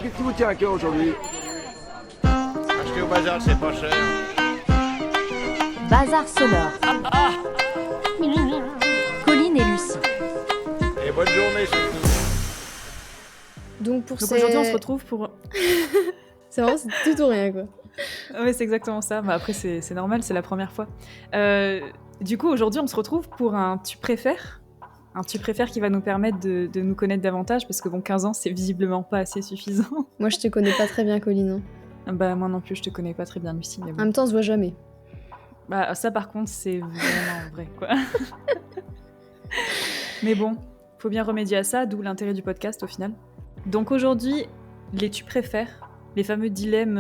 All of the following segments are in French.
Qu'est-ce qui vous tient à cœur aujourd'hui? Acheter au bazar, c'est pas cher. Bazar sonore. Colline et Lucie. Et bonne journée surtout. Donc aujourd'hui, on se retrouve pour... C'est vraiment c'est tout ou rien, quoi. Oui, c'est exactement ça. Bah, après, c'est normal, c'est la première fois. Du coup, aujourd'hui, on se retrouve pour un tu préfères. Un tu préfères qui va nous permettre de nous connaître davantage, parce que bon, 15 ans, c'est visiblement pas assez suffisant. Moi, je te connais pas très bien, Colline. Bah, moi non plus, je te connais pas très bien, Lucie. Mais En bon. même temps, on se voit jamais. Bah, ça, par contre, c'est vraiment vrai, quoi. Mais bon, faut bien remédier à ça, d'où l'intérêt du podcast, au final. Donc aujourd'hui, les tu préfères, les fameux dilemmes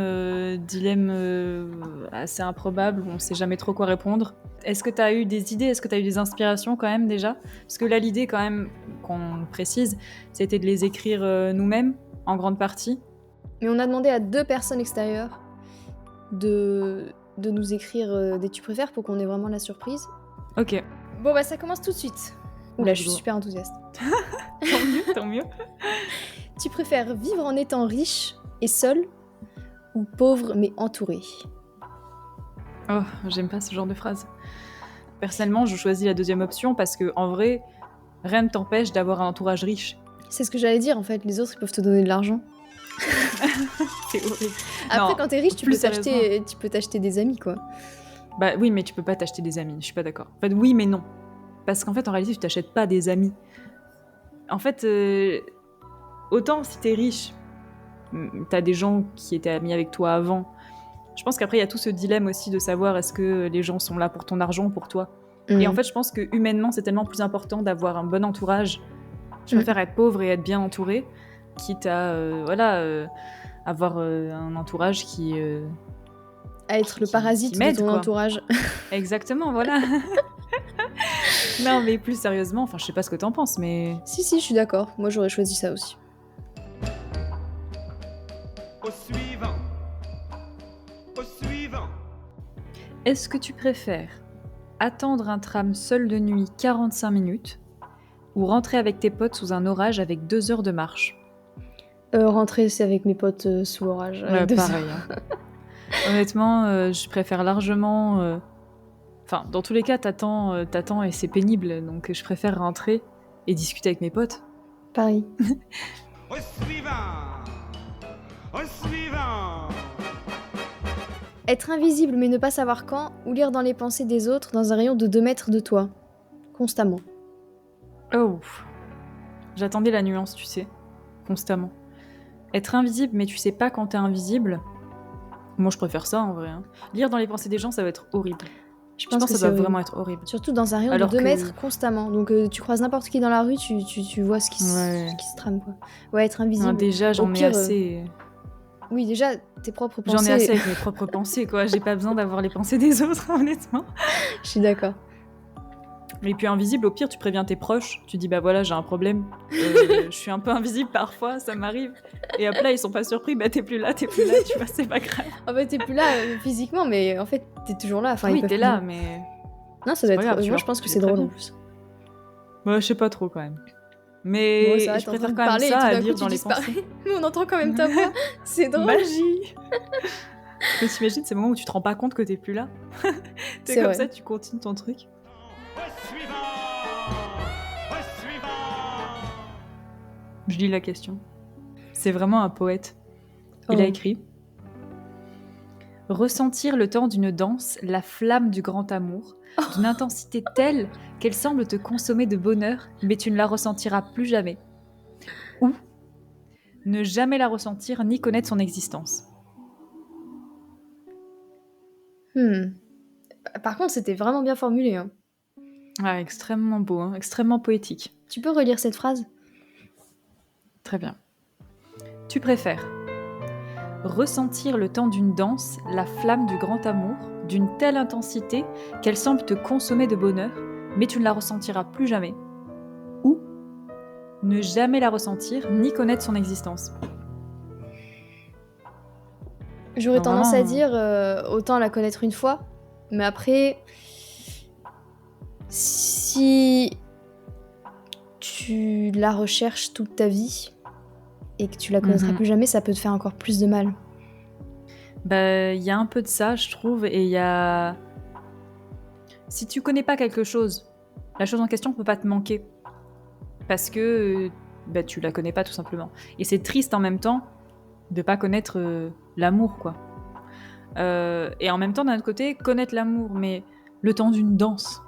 assez improbables où on sait jamais trop quoi répondre. Est-ce que tu as eu des idées, est-ce que tu as eu des inspirations quand même déjà? Parce que là, l'idée quand même, qu'on précise, c'était de les écrire nous-mêmes, en grande partie. Mais on a demandé à 2 personnes extérieures de nous écrire des tu préfères pour qu'on ait vraiment la surprise. Ok, Bon, bah ça commence tout de suite. Oula, je suis go. super enthousiaste. tant mieux. Tu préfères vivre en étant riche et seul ou pauvre mais entouré? Oh, j'aime pas ce genre de phrase. Personnellement, je choisis la deuxième option parce que, en vrai, rien ne t'empêche d'avoir un entourage riche. C'est ce que j'allais dire en fait, les autres ils peuvent te donner de l'argent. C'est horrible. Après, Non, quand t'es riche, tu plus peux t'acheter des amis quoi. Bah oui, mais tu peux pas t'acheter des amis, je suis pas d'accord. En fait, oui, mais non. Parce qu'en fait, en réalité, tu t'achètes pas des amis. En fait, autant si t'es riche, t'as des gens qui étaient amis avec toi avant. Je pense qu'après, il y a tout ce dilemme aussi de savoir est-ce que les gens sont là pour ton argent ou pour toi. Et en fait, je pense que humainement, c'est tellement plus important d'avoir un bon entourage. Je préfère être pauvre et être bien entourée, quitte à avoir un entourage qui... à être le qui parasite m'aide, de ton quoi. entourage. Exactement, voilà. Non, mais plus sérieusement, enfin, je sais pas ce que t'en penses, mais... Si, je suis d'accord. Moi, j'aurais choisi ça aussi. Au suivant. Au suivant. Est-ce que tu préfères attendre un tram seul de nuit 45 minutes ou rentrer avec tes potes sous un orage avec 2 heures de marche? Rentrer, c'est avec mes potes sous l'orage. Ouais, pareil. Hein. Honnêtement, je préfère largement... Enfin, dans tous les cas, t'attends et c'est pénible, donc je préfère rentrer et discuter avec mes potes. Pareil. Au suivant. Au suivant. Être invisible mais ne pas savoir quand, ou lire dans les pensées des autres dans un rayon de 2 mètres de toi. Constamment. Oh, j'attendais la nuance, tu sais, constamment. Être invisible, mais tu sais pas quand t'es invisible, moi je préfère ça en vrai. Hein. Lire dans les pensées des gens, ça va être horrible. Je pense que ça doit horrible. vraiment être horrible. Surtout dans un rayon Alors de 2 que- mètres constamment. Donc tu croises n'importe qui dans la rue, tu vois ce qui se trame quoi. Ouais, être invisible. Non, déjà, j'en Au ai pire, assez. Oui, déjà, tes propres pensées. J'en ai assez avec mes propres pensées, quoi. J'ai pas besoin d'avoir les pensées des autres, honnêtement. Je suis d'accord. Et puis invisible, au pire, tu préviens tes proches. Tu dis, bah voilà, j'ai un problème. Je suis un peu invisible parfois, ça m'arrive. Et hop là, ils sont pas surpris, bah t'es plus là, tu vois, c'est pas grave. En fait, t'es plus là physiquement, mais en fait, t'es toujours là. Enfin, Oui, ils peuvent t'es là, mais. Non, ça doit pas être. grave, tu Moi, leur- je pense que tu c'est les drôle en préviens. plus. Bah, je sais pas trop quand même. Mais Bon, ça va, je t'es en train préfère de quand même parler ça et à tout d'un lire coup, dans tu les disparais. pensées. Mais on entend quand même ta voix. C'est drôle. Magie. Mais t'imagines ces moments où tu te rends pas compte que t'es plus là. T'es C'est comme vrai. ça, tu continues ton truc. Au suivant. Au suivant. Je lis la question. C'est vraiment un poète. Il Oh. a écrit « Ressentir le temps d'une danse, la flamme du grand amour, d'une intensité telle qu'elle semble te consommer de bonheur, mais tu ne la ressentiras plus jamais. Ou ne jamais la ressentir ni connaître son existence. Par contre, c'était vraiment bien formulé. Hein. » Ah, extrêmement beau, hein, extrêmement poétique. Tu peux relire cette phrase? Très bien. Tu préfères ressentir le temps d'une danse, la flamme du grand amour, d'une telle intensité qu'elle semble te consommer de bonheur, mais tu ne la ressentiras plus jamais. Ou ne jamais la ressentir ni connaître son existence. J'aurais Non, tendance à vraiment, dire autant la connaître une fois, mais après, si tu la recherches toute ta vie, et que tu la connaîtras Mhm. plus jamais, ça peut te faire encore plus de mal. Bah, il y a un peu de ça, je trouve, et il y a... Si tu connais pas quelque chose, la chose en question peut pas te manquer. Parce que bah, tu la connais pas, tout simplement. Et c'est triste en même temps de pas connaître l'amour, quoi. Et en même temps, d'un autre côté, connaître l'amour, mais le temps d'une danse.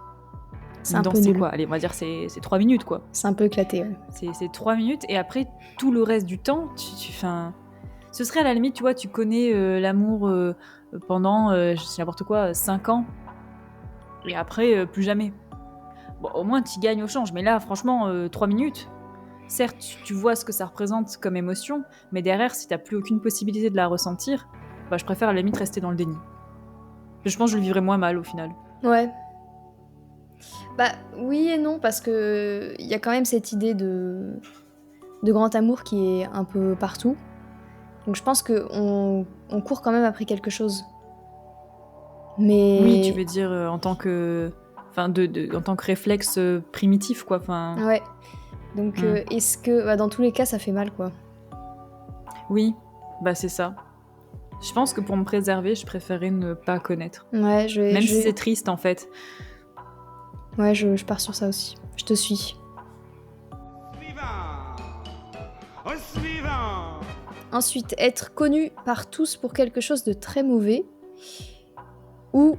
C'est Une un danse, peu c'est nul. quoi? Allez, on va dire c'est 3 minutes, quoi. C'est un peu éclaté, ouais. C'est 3 minutes, et après, tout le reste du temps, enfin, ce serait à la limite, tu vois, tu connais l'amour pendant, je sais n'importe quoi, 5 ans, et après, plus jamais. Bon, au moins, tu gagnes au change, mais là, franchement, 3 minutes, certes, tu vois ce que ça représente comme émotion, mais derrière, si t'as plus aucune possibilité de la ressentir, bah, je préfère à la limite rester dans le déni. Je pense que je le vivrais moins mal, au final. Ouais. Bah oui et non, parce que il y a quand même cette idée de grand amour qui est un peu partout. Donc je pense qu'on court quand même après quelque chose. Mais... Oui, tu veux dire en tant que... Enfin, en tant que réflexe primitif, quoi. Enfin, Ouais. Donc est-ce que... Bah, dans tous les cas, ça fait mal, quoi. oui, bah c'est ça. Je pense que pour me préserver, je préférais ne pas connaître. Ouais, Même si c'est triste, en fait. Ouais, je pars sur ça aussi. Je te suis. Suivant. Au suivant. Ensuite, être connu par tous pour quelque chose de très mauvais. Ou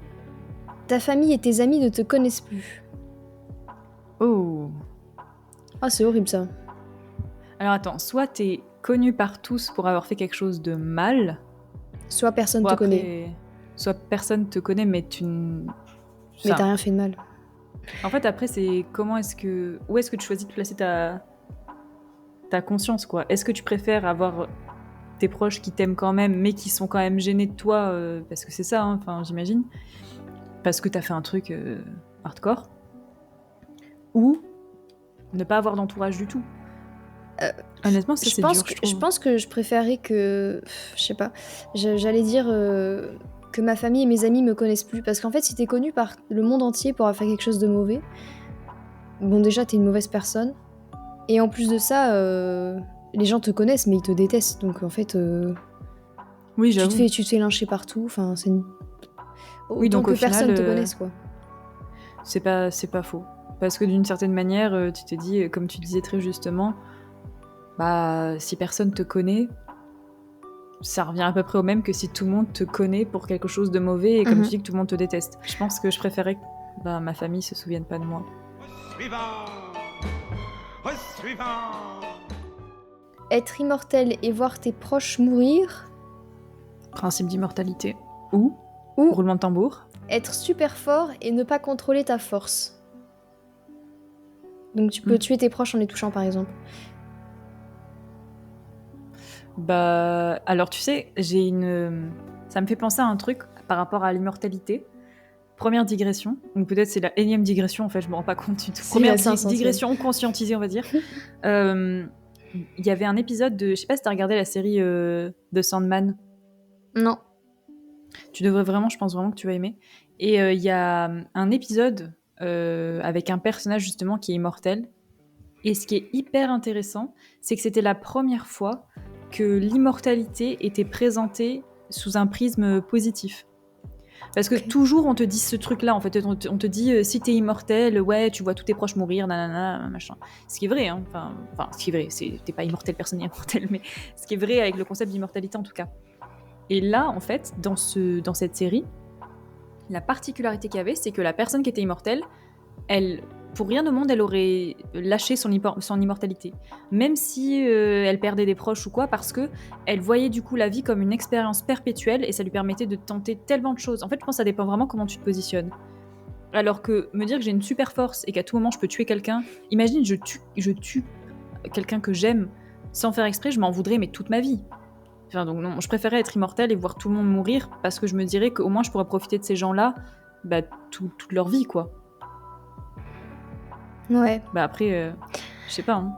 ta famille et tes amis ne te connaissent plus. Oh. Ah, c'est horrible ça. Alors attends, soit t'es connu par tous pour avoir fait quelque chose de mal, Soit personne soit te après- connaît, soit personne te connaît, mais tu... mais Enfin, t'as rien fait de mal. en fait, après, c'est où est-ce que tu choisis de placer ta conscience, quoi. Est-ce que tu préfères avoir tes proches qui t'aiment quand même, mais qui sont quand même gênés de toi, parce que c'est ça, hein, enfin, j'imagine, parce que t'as fait un truc hardcore, ou ne pas avoir d'entourage du tout. Honnêtement, ça, c'est dur, je Je trouve. pense que je préférais que... Je sais pas. J'allais dire que ma famille et mes amis me connaissent plus. Parce qu'en fait, si t'es connu par le monde entier pour avoir fait quelque chose de mauvais, bon, déjà, t'es une mauvaise personne. Et en plus de ça, les gens te connaissent, mais ils te détestent. Donc en fait, Oui, j'avoue. tu te fais lyncher partout. Enfin, c'est une... Oui, Autant donc que au final, personne te connaisse, quoi. C'est pas faux. Parce que d'une certaine manière, tu te dis, comme tu disais très justement, bah, si personne te connaît, ça revient à peu près au même que si tout le monde te connaît pour quelque chose de mauvais et comme Mhm. tu dis que tout le monde te déteste. Je pense que je préférais que bah, ma famille se souvienne pas de moi. Au suivant. Au suivant. Être immortel et voir tes proches mourir, Principe d'immortalité. Ou ou roulement de tambour. être super fort et ne pas contrôler ta force. Donc tu peux tuer tes proches en les touchant, par exemple. Bah, alors tu sais, ça me fait penser à un truc par rapport à l'immortalité. Première digression, ou peut-être c'est la énième digression, en fait, je me rends pas compte du tout. Si, Première la 500e. digression conscientisée, on va dire. Il y avait un épisode de... Je sais pas si t'as regardé la série de Sandman. Non. Tu devrais vraiment, je pense vraiment que tu vas aimer. Et il y a un épisode avec un personnage justement qui est immortel. Et ce qui est hyper intéressant, c'est que c'était la première fois que l'immortalité était présentée sous un prisme positif. Parce que Ok. toujours on te dit ce truc-là, en fait, on te dit si t'es immortel, ouais, tu vois tous tes proches mourir, nanana, machin. Ce qui est vrai, hein. Enfin, ce qui est vrai, t'es pas immortel, personne n'est immortel, mais ce qui est vrai avec le concept d'immortalité en tout cas. Et là, en fait, dans cette série, la particularité qu'il y avait, c'est que la personne qui était immortelle, elle, pour rien au monde, elle aurait lâché son immortalité. Même si elle perdait des proches ou quoi, parce que elle voyait du coup la vie comme une expérience perpétuelle et ça lui permettait de tenter tellement de choses. En fait, je pense que ça dépend vraiment comment tu te positionnes. Alors que me dire que j'ai une super force et qu'à tout moment je peux tuer quelqu'un, imagine je tue quelqu'un que j'aime sans faire exprès, je m'en voudrais mais toute ma vie. Enfin, donc non, je préférais être immortelle et voir tout le monde mourir parce que je me dirais qu'au moins je pourrais profiter de ces gens-là bah, toute leur vie, quoi. Ouais. Bah après, je sais pas. Hein.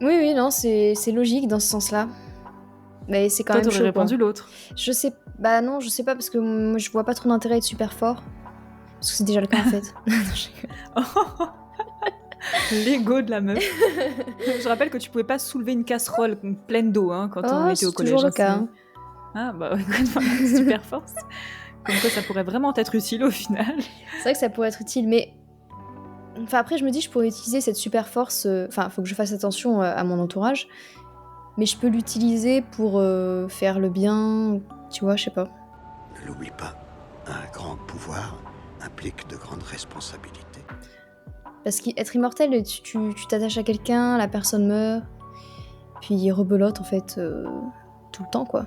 Oui, non, c'est logique dans ce sens-là. Mais c'est quand Toi, même t'aurais chaud, répondu quoi. l'autre. Je sais... Bah non, je sais pas, parce que moi, je vois pas trop d'intérêt à être super fort. Parce que c'est déjà le cas, en fait. Non, je rigole. L'ego de la meuf. Je rappelle que tu pouvais pas soulever une casserole pleine d'eau hein, quand on Oh, était au c'est collège. toujours le hein, cas. Hein. Ah bah écoute, voilà, super force. Comme quoi ça pourrait vraiment être utile au final. C'est vrai que ça pourrait être utile, mais... Enfin, après, je me dis, je pourrais utiliser cette super force... Enfin, faut que je fasse attention à mon entourage. Mais je peux l'utiliser pour faire le bien, tu vois, je sais pas. Ne l'oublie pas, un grand pouvoir implique de grandes responsabilités. Parce qu'être immortel, tu t'attaches à quelqu'un, la personne meurt, puis rebelote en fait tout le temps, quoi.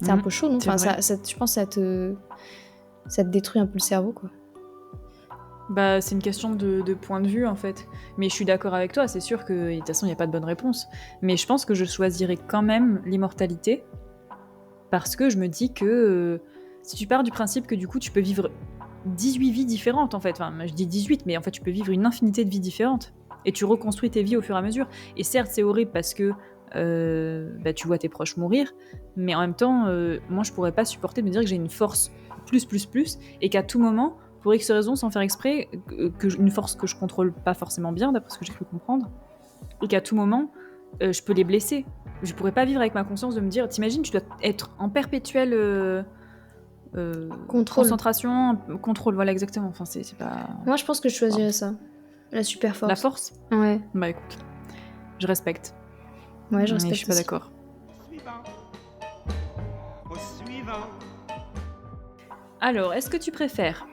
C'est un peu chaud, non? c'est Enfin, vrai. je pense que ça te détruit un peu le cerveau, quoi. Bah, c'est une question de point de vue, en fait. Mais je suis d'accord avec toi, c'est sûr que, de toute façon, il n'y a pas de bonne réponse. Mais je pense que je choisirais quand même l'immortalité, parce que je me dis que si tu pars du principe que, du coup, tu peux vivre 18 vies différentes, en fait. Enfin, je dis 18, mais en fait, tu peux vivre une infinité de vies différentes. Et tu reconstruis tes vies au fur et à mesure. Et certes, c'est horrible parce que bah, tu vois tes proches mourir, mais en même temps, moi, je pourrais pas supporter de me dire que j'ai une force plus, et qu'à tout moment, pour X raison, sans faire exprès, une force que je contrôle pas forcément bien, d'après ce que j'ai cru comprendre, et qu'à tout moment, je peux les blesser. Je pourrais pas vivre avec ma conscience de me dire, t'imagines, tu dois être en perpétuelle Contrôle. concentration, contrôle, voilà exactement. Enfin, c'est pas... Moi, je pense que je choisirais ça. La super force. La force. Ouais. Bah écoute, je respecte. Ouais, je Mais respecte je suis pas aussi. d'accord. Suivant. Au suivant. Alors, est-ce que tu préfères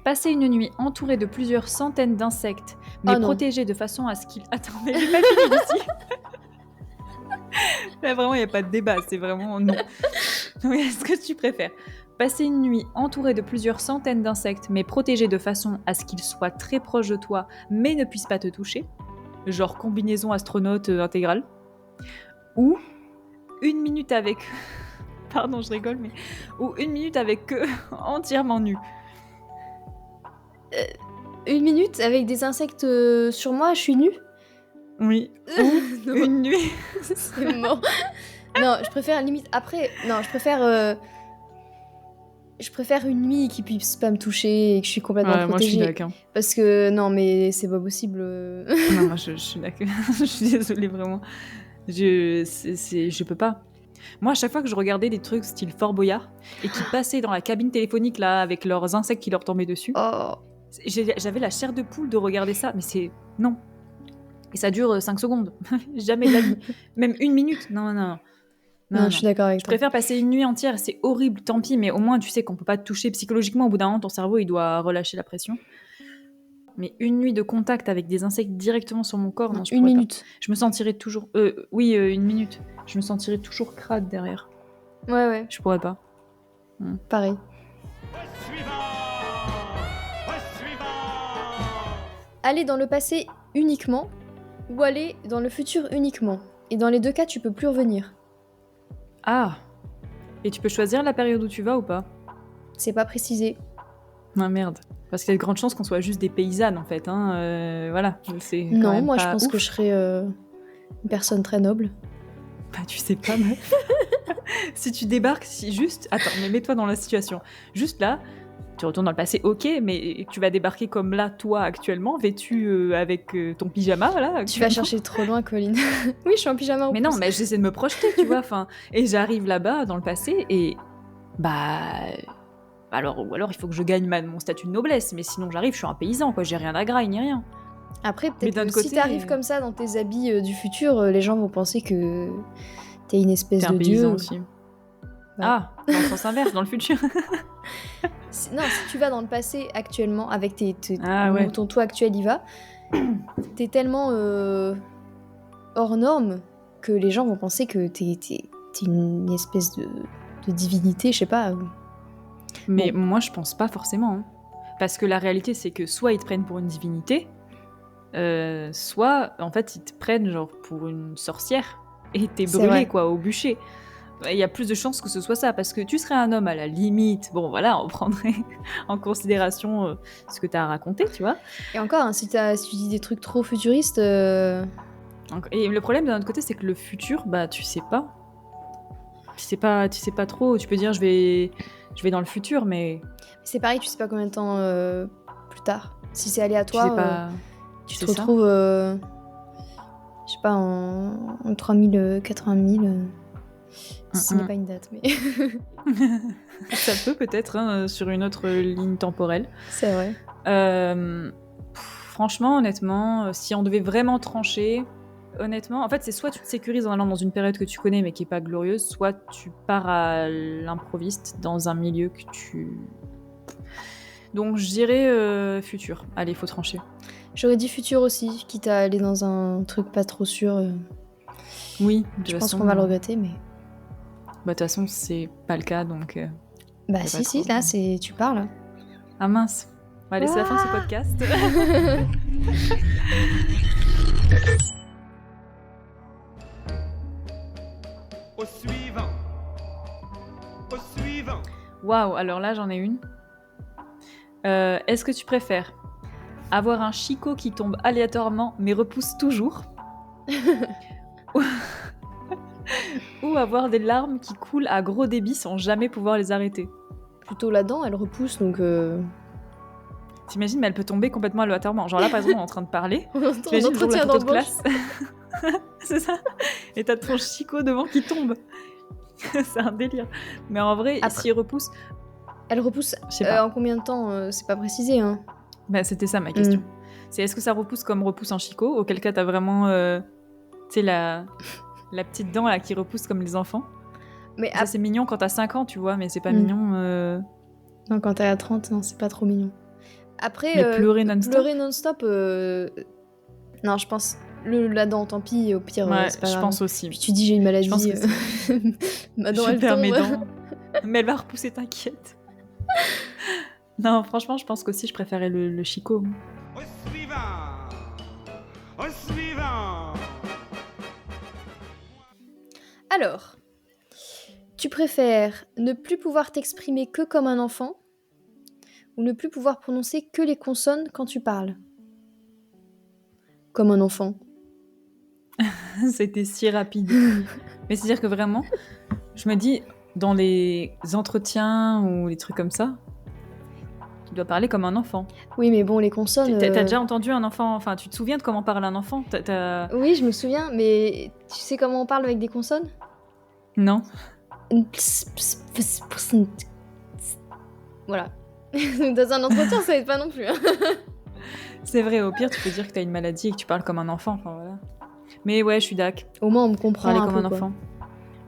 passer une nuit entourée de plusieurs centaines d'insectes, mais Oh non. protégée de façon à ce qu'ils... Attends, mais j'ai pas fini ici. Là, vraiment, il n'y a pas de débat, c'est vraiment non. Donc, est-ce que tu préfères passer une nuit entourée de plusieurs centaines d'insectes, mais protégée de façon à ce qu'ils soient très proches de toi, mais ne puissent pas te toucher, genre combinaison astronaute intégrale, ou une minute avec... Pardon, je rigole, mais... Ou une minute avec eux entièrement nus. Une minute avec des insectes sur moi, je suis nue. Oui. Non, Une nuit. c'est mort. Non, je préfère limite... Après, non, je préfère une nuit qui puisse pas me toucher et que je suis complètement Ouais, moi je suis protégée. d'accord. Parce que non, mais c'est pas possible. Non, moi je suis d'accord. Je suis désolée vraiment. Je peux pas. Moi, à chaque fois que je regardais des trucs style Fort Boyard et qui passaient dans la cabine téléphonique là avec leurs insectes qui leur tombaient dessus, Oh, j'avais la chair de poule de regarder ça, mais c'est non. Et ça dure 5 secondes. Jamais de la vie. Même une minute. Non, non. non, je suis d'accord avec Je toi. préfère passer une nuit entière, c'est horrible, tant pis, mais au moins tu sais qu'on peut pas te toucher psychologiquement. Au bout d'un moment, ton cerveau il doit relâcher la pression. Mais une nuit de contact avec des insectes directement sur mon corps, non, je Une pourrais pas. minute. Je me sentirais toujours. Oui, une minute. Je me sentirais toujours crade derrière. Ouais, ouais, Je pourrais pas. pareil. Au suivant. Au suivant. Aller dans le passé uniquement ou aller dans le futur uniquement. Et dans les deux cas, tu peux plus revenir. Ah. Et tu peux choisir la période où tu vas ou pas? C'est pas précisé. Ah merde. Parce qu'il y a de grandes chances qu'on soit juste des paysannes en fait. Hein. Voilà. C'est quand Non, même moi je pas pense ouf. que je serais une personne très noble. Bah tu sais pas meuf. Si tu débarques, si juste... Attends, mais mets-toi dans la situation. Juste là, tu retournes dans le passé, ok, mais tu vas débarquer comme là, toi, actuellement, vêtu avec ton pyjama, là. Tu vas actuellement. chercher trop loin, Colline. Oui, je suis en pyjama en Mais plus. non, mais j'essaie de me projeter, tu vois. Enfin, et j'arrive là-bas, dans le passé, et... Bah... ou alors il faut que je gagne mon statut de noblesse, mais sinon j'arrive, je suis un paysan, quoi. J'ai rien à graille, ni rien. Après, Mais peut-être d'un que côté, si t'arrives comme ça dans tes habits du futur, les gens vont penser que t'es une espèce T'es un de paysan dieu. aussi. Ouais. Ah, dans le sens inverse, dans le futur. Non, si tu vas dans le passé actuellement, avec Ah ouais. où ton toi actuel y va, t'es tellement hors norme que les gens vont penser que t'es une espèce de divinité, je sais pas. Mais moi, je pense pas forcément. Hein. Parce que la réalité, c'est que soit ils te prennent pour une divinité, soit, en fait, ils te prennent genre pour une sorcière et t'es C'est brûlé, vrai. quoi, au bûcher. Il y a plus de chances que ce soit ça, parce que tu serais un homme à la limite. Bon, voilà, on prendrait en considération ce que t'as raconté, tu vois. Et encore, hein, si tu dis des trucs trop futuristes, Et le problème, d'un autre côté, c'est que le futur, bah, tu sais pas. Tu sais pas trop. Tu peux dire, je vais dans le futur, mais c'est pareil, tu sais pas combien de temps plus tard. Si c'est tu aléatoire, sais pas... Tu C'est te ça. retrouves, je sais pas, en 3000, 80 000. Ce n'est pas une date, mais Ça peut peut-être hein, sur une autre ligne temporelle. c'est vrai. Franchement, honnêtement, si on devait vraiment trancher, honnêtement, en fait, c'est soit tu te sécurises en allant dans une période que tu connais mais qui est pas glorieuse, soit tu pars à l'improviste dans un milieu que tu. Donc je dirais futur. Allez, faut trancher. J'aurais dit futur aussi, quitte à aller dans un truc pas trop sûr. Oui, de Je toute pense façon, qu'on va le regretter, mais. Bah, de toute façon, c'est pas le cas, donc. Bah pas si, trop. là, tu parles. Ah mince. Bon, allez, c'est la fin de ce podcast. Au suivant. Au suivant. Waouh, alors là, j'en ai une. Est-ce que tu préfères avoir un chicot qui tombe aléatoirement mais repousse toujours ou avoir des larmes qui coulent à gros débit sans jamais pouvoir les arrêter? Plutôt la dent, elle repousse, donc. T'imagines, mais elle peut tomber complètement aléatoirement. Genre là, par exemple, on est en train de parler. On T'imagines, j'ouvre la entretient photo de d'embauche. classe. C'est ça. Et t'as ton chicot devant qui tombe. C'est un délire. Mais en vrai, Après- s'il repousse... Elle repousse Je sais pas. en combien de temps c'est pas précisé, hein. Bah, c'était ça ma question. C'est est-ce que ça repousse comme repousse un chicot? Auquel cas, t'as vraiment... tu sais, la petite dent là qui repousse comme les enfants. Mais Ça, c'est mignon quand t'as 5 ans, tu vois, mais c'est pas Mm. mignon... non, quand t'es à 30, non, c'est pas trop mignon. Après, Mais pleurer non-stop. pleurer non-stop, non, je pense. La dent, tant pis, au pire, Ouais, c'est pas je grave. pense aussi. Puis tu dis, j'ai une maladie. Je pense que ma dent, Je elle perds tombe. mes dents. Mais elle va repousser, t'inquiète. Non, franchement, je pense qu'aussi je préférais le chicot. Au suivant. Au suivant. Alors, tu préfères ne plus pouvoir t'exprimer que comme un enfant ou ne plus pouvoir prononcer que les consonnes quand tu parles? Comme un enfant. C'était si rapide. Mais c'est-à-dire que vraiment, je me dis, dans les entretiens ou les trucs comme ça, tu dois parler comme un enfant. Oui, mais bon, les consonnes. T'as déjà entendu un enfant, enfin, tu te souviens de comment parle un enfant? Oui, je me souviens, mais tu sais comment on parle avec des consonnes? Non. Voilà. Dans un entretien, ça aide pas non plus. Hein. C'est vrai, au pire, tu peux dire que t'as une maladie et que tu parles comme un enfant, enfin voilà. Mais ouais, je suis dac. Au moins, on me comprend Parler un comme peu, un quoi. enfant.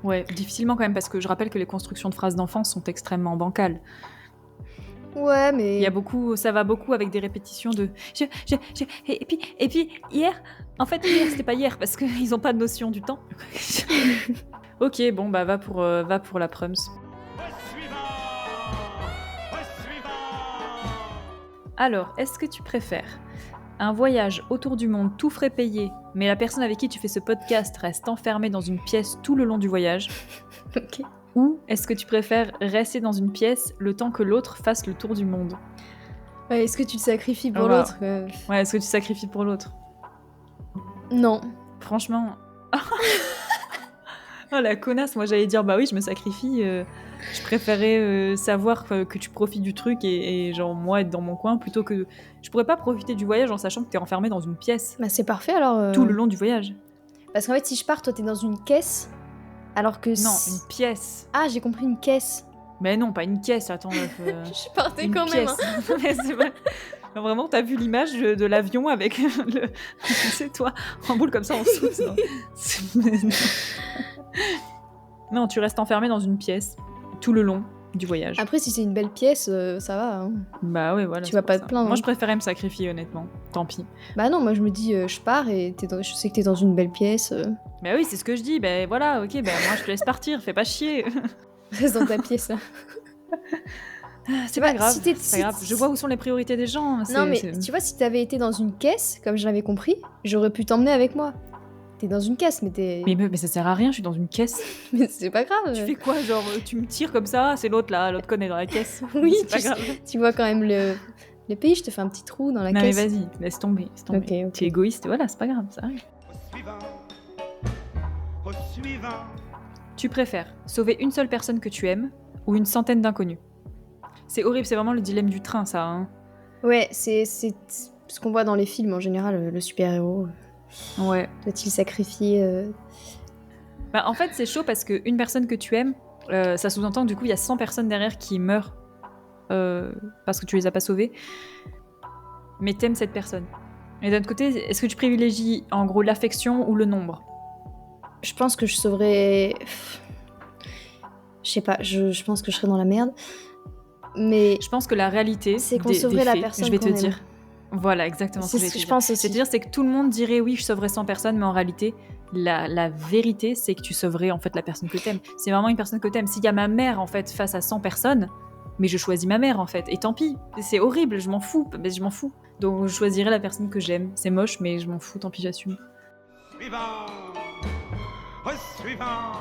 Ouais, difficilement quand même, parce que je rappelle que les constructions de phrases d'enfants sont extrêmement bancales. Ouais, mais. Il y a beaucoup, ça va beaucoup avec des répétitions de. Et puis hier, en fait hier c'était pas hier parce qu'ils ont pas de notion du temps. Ok, bon bah va pour la prums. Au suivant. Au suivant. Alors, est-ce que tu préfères un voyage autour du monde tout frais payé, mais la personne avec qui tu fais ce podcast reste enfermée dans une pièce tout le long du voyage, Ok. ou est-ce que tu préfères rester dans une pièce le temps que l'autre fasse le tour du monde? Ouais, est-ce que tu te sacrifies pour Oh, wow. l'autre Ouais, est-ce que tu sacrifies pour l'autre? Non. Franchement. Oh la connasse, moi j'allais dire bah oui, je me sacrifie. Je préférais savoir que tu profites du truc et genre moi être dans mon coin plutôt que. Je pourrais pas profiter du voyage en sachant que t'es enfermé dans une pièce Bah, c'est parfait alors. tout le long du voyage. Parce qu'en fait, si je pars, toi, t'es dans une caisse. Alors que. Non, une pièce. Ah, j'ai compris une caisse. Mais non, pas une caisse, attends. Je partais une quand même. Hein. pièce. Mais c'est vrai. Non, vraiment, t'as vu l'image de l'avion avec le. C'est toi, en boule comme ça, en dessous. ça. Non, tu restes enfermé dans une pièce tout le long du voyage. Après, si c'est une belle pièce, ça va. Hein. Bah ouais, voilà. Tu c'est vas pour pas ça. te plaindre, Moi, hein. je préférais me sacrifier, honnêtement. Tant pis. Bah non, moi je me dis, je pars et je sais que t'es dans une belle pièce. Bah oui, c'est ce que je dis. Bah voilà, ok, bah moi, je te laisse partir. Fais pas chier. Reste dans ta pièce. Là. C'est pas grave. si t'es- C'est pas si- grave. Je vois où sont les priorités des gens. Non, mais tu vois, si t'avais été dans une caisse, comme je l'avais compris, j'aurais pu t'emmener avec moi. T'es dans une caisse, mais t'es. Mais ça sert à rien, je suis dans une caisse. Mais c'est pas grave. Tu fais quoi? Genre, tu me tires comme ça, c'est l'autre là, l'autre conne est dans la caisse. Oui, c'est pas tu grave. Tu vois quand même le pays, je te fais un petit trou dans la Non, mais caisse. vas-y, laisse tomber. Laisse tomber. Ok, ok. T'es égoïste, voilà, c'est pas grave, ça arrive. Au suivant. Au suivant. Tu préfères sauver une seule personne que tu aimes ou une centaine d'inconnus? C'est horrible, c'est vraiment le dilemme du train, ça. Hein. Ouais, c'est ce qu'on voit dans les films en général, le super-héros, Ouais. doit-il sacrifier Bah, en fait, c'est chaud parce qu'une personne que tu aimes, ça sous-entend que du coup, il y a 100 personnes derrière qui meurent parce que tu les as pas sauvées. Mais t'aimes cette personne. Et d'un autre côté, est-ce que tu privilégies en gros l'affection ou le nombre? Je pense que je saurais. Je sais pas, je pense que je serais dans la merde. Mais Je pense que la réalité, c'est qu'on des sauverait la faits, personne je vais qu'on te aime. dire. Voilà, exactement C'est ce que ce que je je vais te pense dire. aussi. C'est-à-dire, c'est que tout le monde dirait oui, je sauverais 100 personnes, mais en réalité, la vérité, c'est que tu sauverais en fait la personne que t'aimes. C'est vraiment une personne que t'aimes. S'il y a ma mère en fait face à 100 personnes, mais je choisis ma mère en fait. Et tant pis, c'est horrible, je m'en fous, mais je m'en fous. Donc je choisirais la personne que j'aime. C'est moche, mais je m'en fous, tant pis, j'assume. Suivant. Au suivant.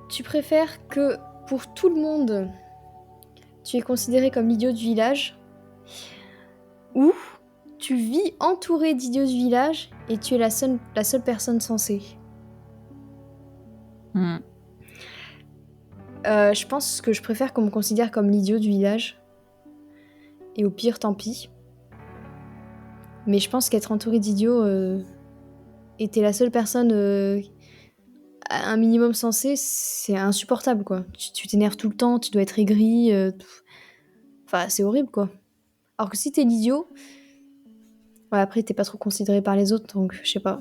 Tu préfères que pour tout le monde, tu es considéré comme l'idiot du village, ou tu vis entouré d'idiots du village et tu es la seule personne sensée? Hmm. Je pense que je préfère qu'on me considère comme l'idiot du village. Et au pire, tant pis. Mais je pense qu'être entouré d'idiots et t'es la seule personne un minimum sensée, c'est insupportable, quoi. Tu t'énerves tout le temps, tu dois être aigri. Enfin, c'est horrible, quoi. Alors que si t'es l'idiot, ouais, après, t'es pas trop considéré par les autres, donc je sais pas.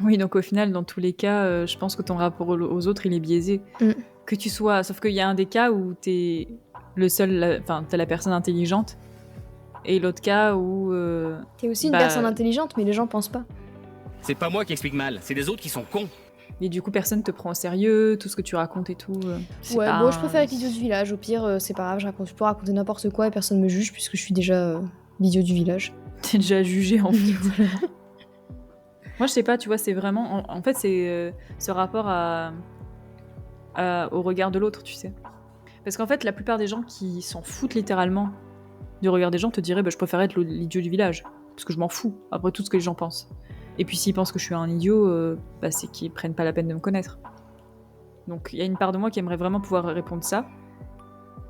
Oui, donc au final, dans tous les cas, je pense que ton rapport aux autres, il est biaisé. Mm. Que tu sois... Sauf qu'il y a un des cas où t'es le seul... Enfin, t'es la personne intelligente. Et l'autre cas où... T'es aussi une Bah- personne intelligente, mais les gens pensent pas. C'est pas moi qui explique mal, c'est les autres qui sont cons. Et du coup, personne te prend au sérieux, tout ce que tu racontes et tout. C'est Ouais, pas bon, un- je préfère être l'idiot du village. Au pire, c'est pas grave, je peux raconter n'importe quoi et personne me juge puisque je suis déjà l'idiot du village. T'es déjà jugé, en fait. Moi, je sais pas, tu vois, c'est vraiment... En fait, c'est ce rapport au regard de l'autre, tu sais. Parce qu'en fait, la plupart des gens qui s'en foutent littéralement du regard des gens te diraient bah, je préfère être l'idiot du village. Parce que je m'en fous, après tout ce que les gens pensent. Et puis s'ils pensent que je suis un idiot, bah, c'est qu'ils prennent pas la peine de me connaître. Donc il y a une part de moi qui aimerait vraiment pouvoir répondre ça.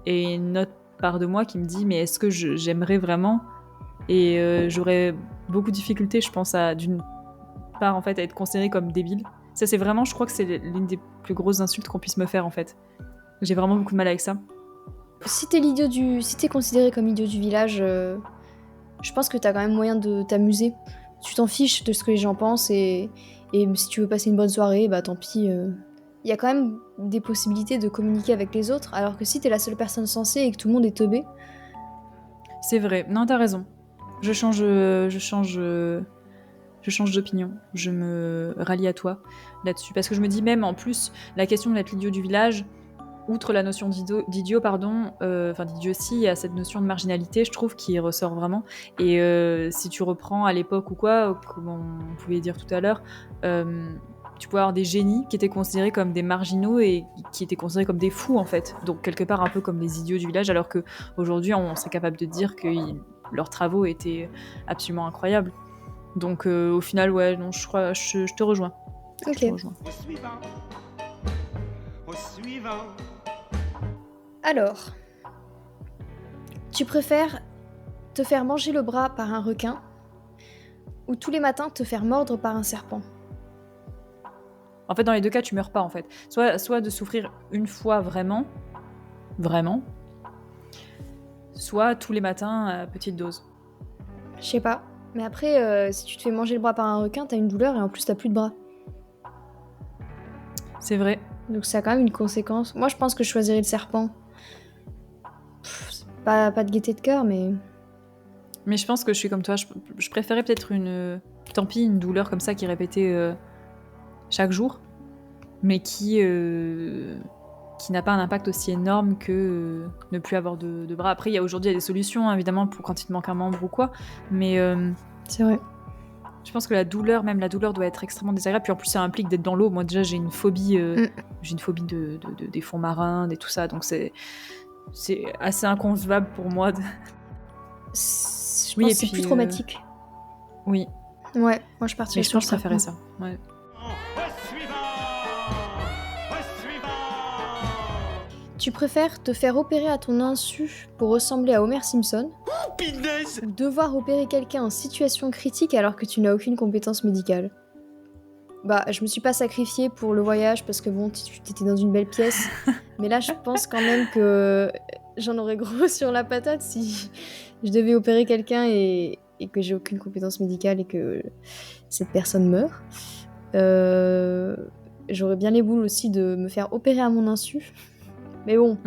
Et une autre part de moi qui me dit mais est-ce que j'aimerais vraiment? Et j'aurais beaucoup de difficultés, je pense, d'une part en fait à être considérée comme débile. Ça c'est vraiment, je crois que c'est l'une des plus grosses insultes qu'on puisse me faire en fait. J'ai vraiment beaucoup de mal avec ça. Si t'es considéré comme idiot du village, je pense que t'as quand même moyen de t'amuser. Tu t'en fiches de ce que les gens pensent et si tu veux passer une bonne soirée, bah tant pis. Il y a quand même des possibilités de communiquer avec les autres, alors que si t'es la seule personne sensée et que tout le monde est teubé, C'est vrai, non t'as raison. Je change d'opinion. Je me rallie à toi là-dessus. Parce que je me dis même, en plus, la question d'être l'idiot du village, outre la notion d'idiot, enfin d'idiotie, il y a cette notion de marginalité, je trouve, qui ressort vraiment. Et si tu reprends à l'époque ou quoi, comme on pouvait dire tout à l'heure, tu pouvais avoir des génies qui étaient considérés comme des marginaux et qui étaient considérés comme des fous, en fait. Donc, quelque part, un peu comme les idiots du village, alors qu'aujourd'hui, on serait capable de dire que leurs travaux étaient absolument incroyables. Donc, au final, ouais, non, je crois, je te rejoins. ok. Je te rejoins. Au suivant. Au suivant. Alors, tu préfères te faire manger le bras par un requin ou tous les matins te faire mordre par un serpent? En fait, dans les deux cas, tu meurs pas, en fait. Soit de souffrir une fois vraiment, soit tous les matins à petite dose. Je sais pas. Mais après, si tu te fais manger le bras par un requin, t'as une douleur et en plus t'as plus de bras. C'est vrai. Donc ça a quand même une conséquence. Moi je pense que je choisirais le serpent. C'est pas de gaieté de cœur, mais... Mais je pense que je suis comme toi. Je préférais peut-être tant pis, une douleur comme ça qui est répétée chaque jour, mais qui n'a pas un impact aussi énorme que ne plus avoir de bras. Après, aujourd'hui, il y a des solutions, hein, évidemment, pour quand il te manque un membre ou quoi, mais C'est vrai. je pense que la douleur doit être extrêmement désagréable. Puis en plus, ça implique d'être dans l'eau. Moi, déjà, j'ai une phobie, des fonds marins, des tout ça, donc c'est assez inconcevable pour moi. Je Oui, pense et que c'est puis, plus traumatique. Oui, Ouais, moi je partirais mais je sur pense que le je préférais serpent. ça. Ouais. Au suivant. Au suivant. Tu préfères te faire opérer à ton insu pour ressembler à Homer Simpson punaise! Ou devoir opérer quelqu'un en situation critique alors que tu n'as aucune compétence médicale. Bah, je me suis pas sacrifiée pour le voyage parce que bon, tu étais dans une belle pièce. Mais là, je pense quand même que j'en aurais gros sur la patate si je devais opérer quelqu'un et que j'ai aucune compétence médicale et que cette personne meurt. J'aurais bien les boules aussi de me faire opérer à mon insu. Mais bon,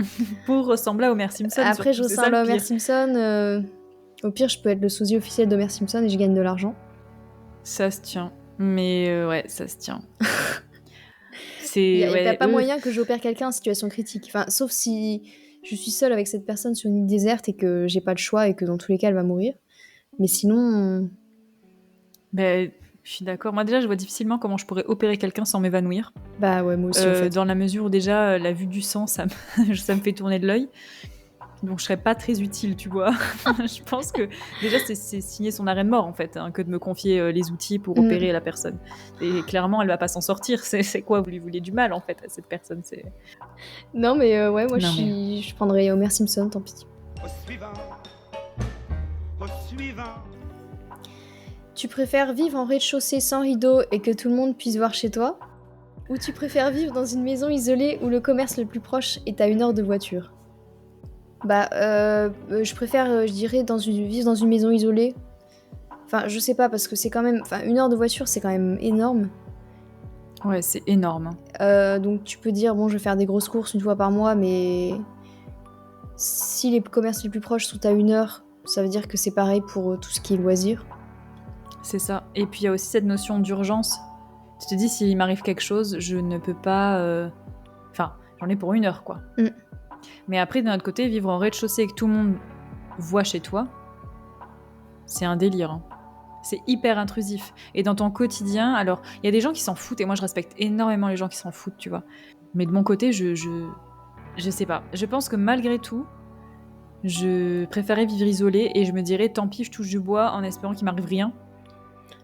Pour ressembler à Homer Simpson. après, je surtout, c'est ça, ressemble à le Homer pire. Simpson. Au pire, je peux être le sosie officiel d'Homer Simpson et je gagne de l'argent. Ça se tient. Mais ouais, ça se tient. Et Ouais, t'as pas eux- moyen que j'opère quelqu'un en situation critique. Enfin, sauf si je suis seule avec cette personne sur une île déserte et que j'ai pas le choix et que dans tous les cas, elle va mourir. Mais sinon, Ben, je suis d'accord. Moi, déjà, je vois difficilement comment je pourrais opérer quelqu'un sans m'évanouir. bah ouais, moi aussi, au fait. Dans la mesure où déjà, la vue du sang, ça me, ça me fait tourner de l'œil. Donc, je serais pas très utile, tu vois. Je pense que déjà, c'est signer son arrêt de mort, en fait, hein, que de me confier les outils pour Mm. opérer la personne. Et clairement, elle va pas s'en sortir. C'est quoi? Vous lui voulez du mal, en fait, à cette personne. Non, mais ouais, moi, Non, je prendrais Homer Simpson, tant pis. Au suivant. Au suivant. Tu préfères vivre en rez-de-chaussée sans rideau et que tout le monde puisse voir chez toi? Ou tu préfères vivre dans une maison isolée où le commerce le plus proche est à 1 heure de voiture? Bah, je préfère, je dirais, vivre dans une maison isolée. Enfin, je sais pas, parce que c'est quand même... Enfin, 1 heure de voiture, c'est quand même énorme. Ouais, c'est énorme. Donc tu peux dire, bon, je vais faire des grosses courses une fois par mois, mais si les commerces les plus proches sont à 1 heure, ça veut dire que c'est pareil pour tout ce qui est loisirs. C'est ça. Et puis il y a aussi cette notion d'urgence. Tu te dis, s'il m'arrive quelque chose, je ne peux pas. Enfin, j'en ai pour 1 heure, quoi. Mm. Mais après, d'un autre côté, vivre en rez-de-chaussée et que tout le monde voit chez toi, c'est un délire. Hein. C'est hyper intrusif. Et dans ton quotidien, alors, il y a des gens qui s'en foutent, et moi je respecte énormément les gens qui s'en foutent, tu vois. Mais de mon côté, je sais pas. Je pense que malgré tout, je préférais vivre isolée et je me dirais, tant pis, je touche du bois en espérant qu'il m'arrive rien.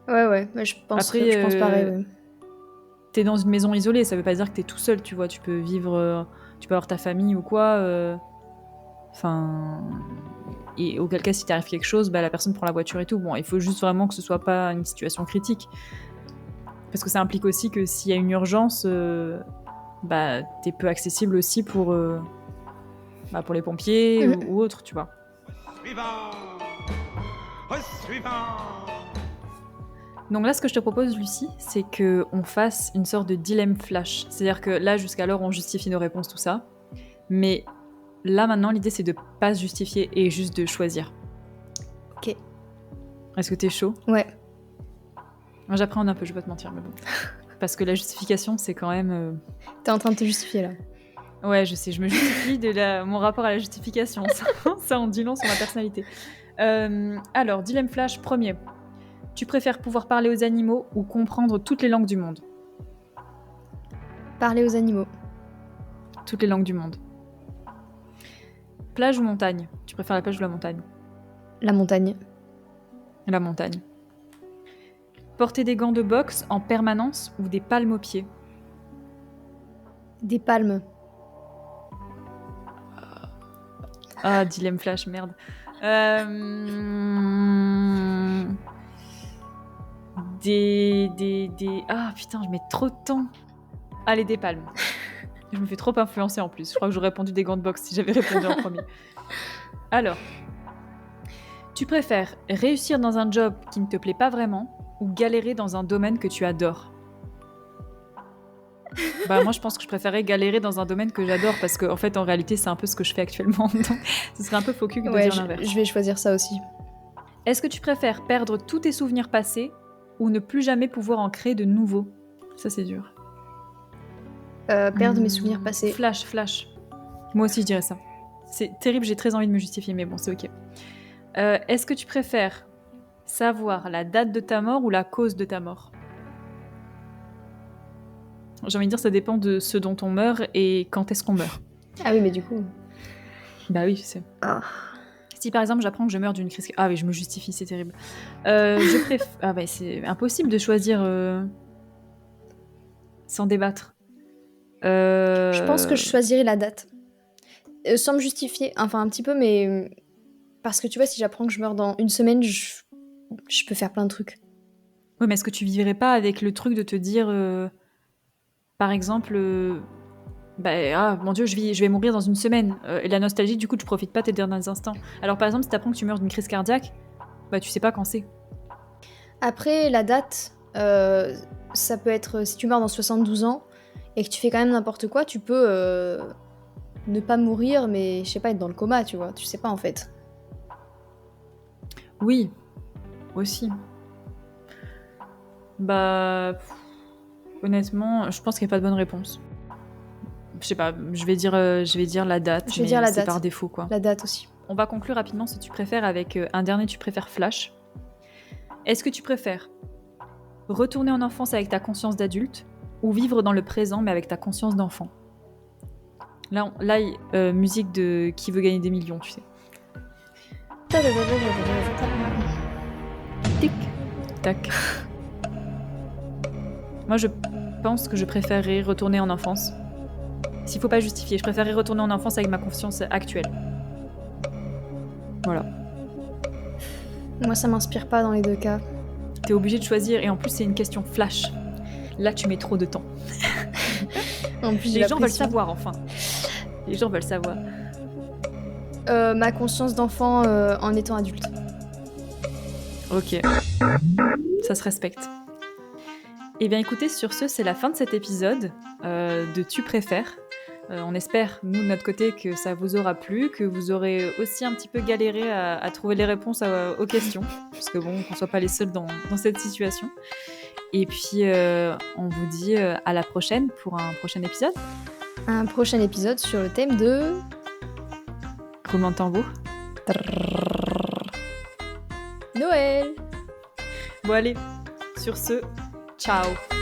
Ouais, je pense, Après, je pense pareil. Ouais. T'es dans une maison isolée, ça veut pas dire que t'es tout seul, tu vois. Tu peux vivre, tu peux avoir ta famille ou quoi. Enfin, et auquel cas, si t'arrive quelque chose, bah la personne prend la voiture et tout. Bon, il faut juste vraiment que ce soit pas une situation critique, parce que ça implique aussi que s'il y a une urgence, bah t'es peu accessible aussi pour les pompiers ou autres, tu vois. Suivant. Au suivant. Donc là, ce que je te propose, Lucie, c'est que on fasse une sorte de dilemme flash. C'est-à-dire que là, jusqu'alors, on justifie nos réponses, tout ça. Mais là, maintenant, l'idée, c'est de pas se justifier et juste de choisir. Ok. Est-ce que t'es chaud? Ouais. Moi, j'appréhende un peu, je vais pas te mentir, mais bon. Parce que la justification, c'est quand même... T'es en train de te justifier là. Ouais, je sais, je me justifie mon rapport à la justification. Ça en dit long sur ma personnalité. Alors, dilemme flash, premier. Tu préfères pouvoir parler aux animaux ou comprendre toutes les langues du monde? Parler aux animaux. Toutes les langues du monde. Plage ou montagne? Tu préfères la plage ou la montagne? La montagne. La montagne. Porter des gants de boxe en permanence ou des palmes aux pieds? Des palmes. Ah, dilemme flash, merde. Ah putain, je mets trop de temps. Allez, des palmes. Je me fais trop influencer en plus. Je crois que j'aurais répondu des gants de boxe si j'avais répondu en premier. Alors, tu préfères réussir dans un job qui ne te plaît pas vraiment ou galérer dans un domaine que tu adores? Bah moi je pense que je préférais galérer dans un domaine que j'adore parce que en fait en réalité c'est un peu ce que je fais actuellement, donc ce serait un peu faux cul que de Ouais, dire l'inverse. je vais choisir ça aussi. Est-ce que tu préfères perdre tous tes souvenirs passés ou ne plus jamais pouvoir en créer de nouveaux? Ça c'est dur. Perdre mes souvenirs passés. Flash. Moi aussi je dirais ça. C'est terrible, j'ai très envie de me justifier mais bon c'est ok. Est-ce que tu préfères savoir la date de ta mort ou la cause de ta mort? J'ai envie de dire, ça dépend de ce dont on meurt et quand est-ce qu'on meurt. Ah oui, mais du coup... Bah oui, je sais. Ah. Si par exemple j'apprends que je meurs d'une crise... Ah oui, je me justifie, c'est terrible. Ah bah c'est impossible de choisir sans débattre. Je pense que je choisirais la date. Sans me justifier, enfin un petit peu, mais Parce que tu vois, si j'apprends que je meurs dans une semaine, je peux faire plein de trucs. Ouais, mais est-ce que tu vivrais pas avec le truc de te dire, par exemple, ah mon Dieu, je vais mourir dans une semaine. Et la nostalgie, du coup, tu profites pas tes derniers instants. Alors par exemple, si t'apprends que tu meurs d'une crise cardiaque, bah tu sais pas quand c'est. Après, la date, ça peut être si tu meurs dans 72 ans et que tu fais quand même n'importe quoi, tu peux ne pas mourir, mais je sais pas, être dans le coma, tu vois. Tu sais pas en fait. Oui, aussi. Bah, honnêtement, je pense qu'il n'y a pas de bonne réponse. Je sais pas, je vais dire la date, Je vais mais dire la c'est date. par défaut, quoi. La date aussi. On va conclure rapidement ce tu préfères avec un dernier tu préfères flash. Est-ce que tu préfères retourner en enfance avec ta conscience d'adulte ou vivre dans le présent mais avec ta conscience d'enfant? Là, musique de Qui veut gagner des millions, tu sais. Tic, tac. Moi, je pense que je préférerais retourner en enfance. S'il faut pas justifier, je préférerais retourner en enfance avec ma conscience actuelle. Voilà. Moi, ça m'inspire pas dans les deux cas. T'es obligé de choisir, et en plus, c'est une question flash. Là, tu mets trop de temps. En plus, j'ai Les la gens veulent pression. savoir, enfin. Les gens veulent savoir. Ma conscience d'enfant en étant adulte. Ok. Ça se respecte. Eh bien, écoutez, sur ce, c'est la fin de cet épisode de Tu préfères. On espère, nous, de notre côté, que ça vous aura plu, que vous aurez aussi un petit peu galéré à trouver les réponses aux questions, parce que bon, qu'on soit pas les seuls dans cette situation. Et puis, on vous dit à la prochaine pour un prochain épisode. Un prochain épisode sur le thème de... Roulement de tambour. Noël. Bon, allez, sur ce, ciao.